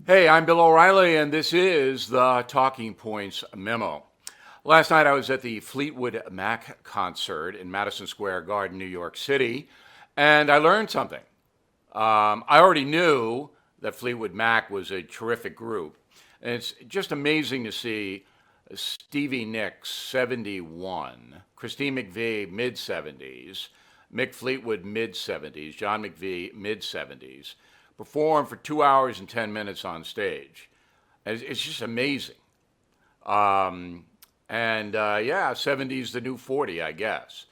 Hey, I'm Bill O'Reilly, and this is the Talking Points Memo. Last night I was at the Fleetwood Mac concert in Madison Square Garden, New York City, and I learned something. I already knew that Fleetwood Mac was a terrific group, and it's just amazing to see Stevie Nicks, 71, Christine McVie, mid 70s, Mick Fleetwood, mid 70s, John McVie, mid 70s, perform for 2 hours and 10 minutes on stage. It's just amazing. Yeah, 70's the new 40, I guess.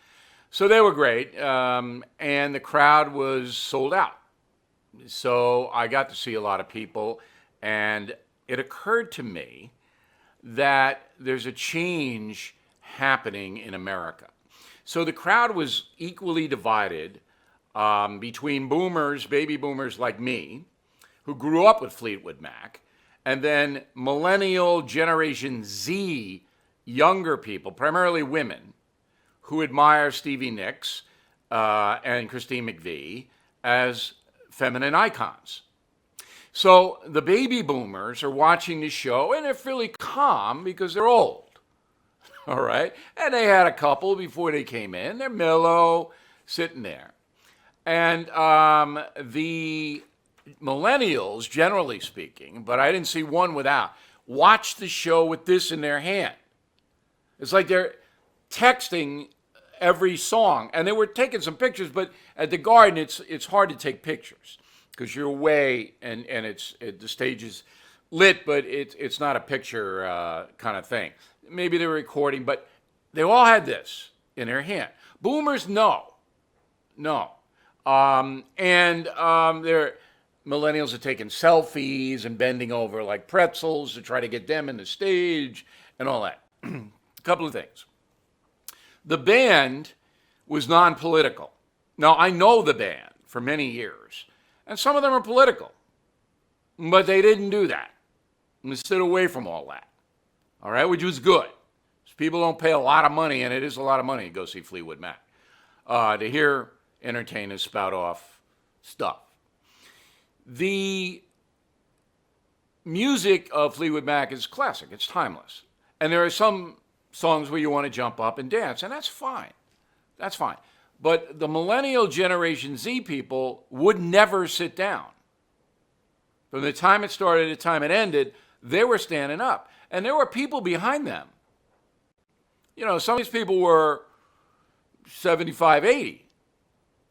So they were great, and the crowd was sold out. So I got to see a lot of people, and it occurred to me that there's a change happening in America. So the crowd was equally divided between boomers, baby boomers like me, who grew up with Fleetwood Mac, and then millennial Generation Z, younger people, primarily women, who admire Stevie Nicks and Christine McVie as feminine icons. So the baby boomers are watching the show, and they're fairly calm because they're old. All right? And they had a couple before they came in. They're mellow, sitting there. And the millennials, generally speaking, but I didn't see one without, watch the show with this in their hand. It's like they're texting every song. And they were taking some pictures, but at the Garden, it's hard to take pictures because you're away and the stage is lit, but it's not a picture kind of thing. Maybe they were recording, but they all had this in their hand. Boomers, no. Their millennials are taking selfies and bending over like pretzels to try to get them in the stage and all that. A couple of things. The band was non-political. Now, I know the band for many years, and some of them are political, but they didn't do that. And they stood away from all that, all right, which was good. People don't pay a lot of money, and it is a lot of money to go see Fleetwood Mac, to hear entertainers spout off stuff. The music of Fleetwood Mac is classic. It's timeless. And there are some songs where you want to jump up and dance, and that's fine. That's fine. But the millennial Generation Z people would never sit down. From the time it started to the time it ended, they were standing up. And there were people behind them. You know, some of these people were 75, 80,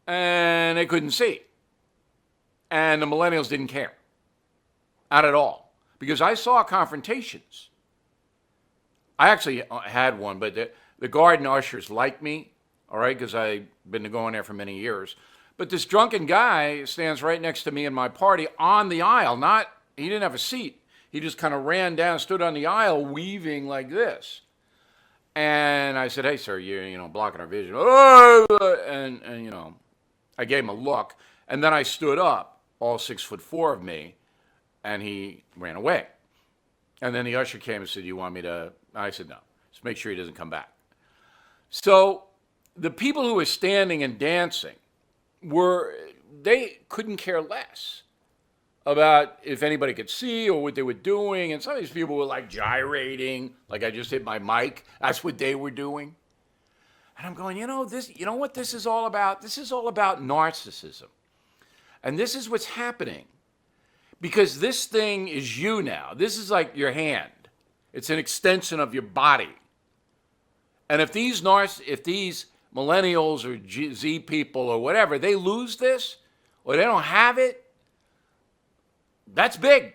and they couldn't see. And the millennials didn't care. Not at all. Because I saw confrontations. I actually had one, but the Garden ushers liked me, all right, because I've been going there for many years. But this drunken guy stands right next to me in my party on the aisle. He didn't have a seat. He just kind of ran down, stood on the aisle, weaving like this. And I said, "Hey, sir, you're blocking our vision." And I gave him a look, and then I stood up, all 6'4" of me, and he ran away. And then the usher came and said, "You want me to?" I said, "No, just make sure he doesn't come back." So the people who were standing and dancing they couldn't care less about if anybody could see or what they were doing. And some of these people were like gyrating, like I just hit my mic. That's what they were doing. And I'm going, you know what this is all about? This is all about narcissism. And this is what's happening. Because this thing is you now. This is like your hand. It's an extension of your body. And if these millennials or Z people or whatever, they lose this or they don't have it, that's big.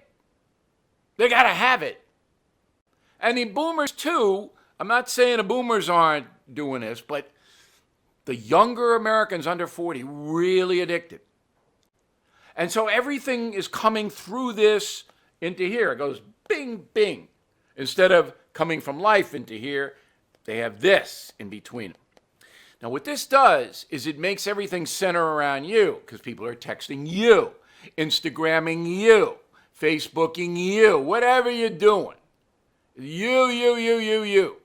They got to have it. And the boomers, too, I'm not saying the boomers aren't doing this, but the younger Americans under 40 really addicted. And so everything is coming through this into here. It goes bing, bing. Instead of coming from life into here, they have this in between them. Now, what this does is it makes everything center around you because people are texting you, Instagramming you, Facebooking you, whatever you're doing. You.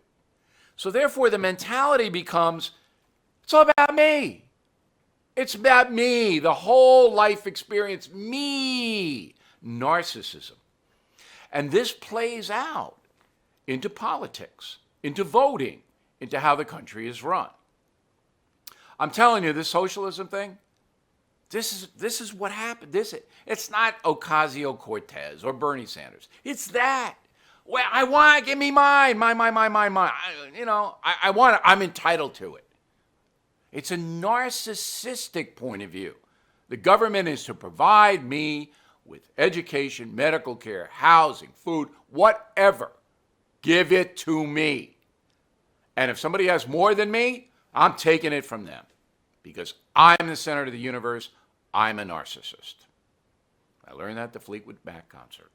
So therefore, the mentality becomes, it's all about me. It's about me, the whole life experience, me. Narcissism. And this plays out into politics, into voting, into how the country is run. I'm telling you, this socialism thing, this is what happened. It's not Ocasio-Cortez or Bernie Sanders. It's that. Well, I want, give me mine. I want it. I'm entitled to it. It's a narcissistic point of view. The government is to provide me with education, medical care, housing, food, whatever. Give it to me. And if somebody has more than me, I'm taking it from them because I'm the center of the universe. I'm a narcissist. I learned that at the Fleetwood Mac concert.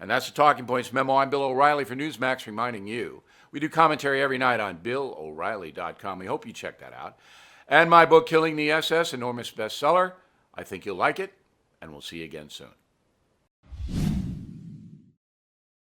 And that's the Talking Points Memo. I'm Bill O'Reilly for Newsmax, reminding you we do commentary every night on BillO'Reilly.com. We hope you check that out. And my book, Killing the SS, enormous bestseller. I think you'll like it, and we'll see you again soon.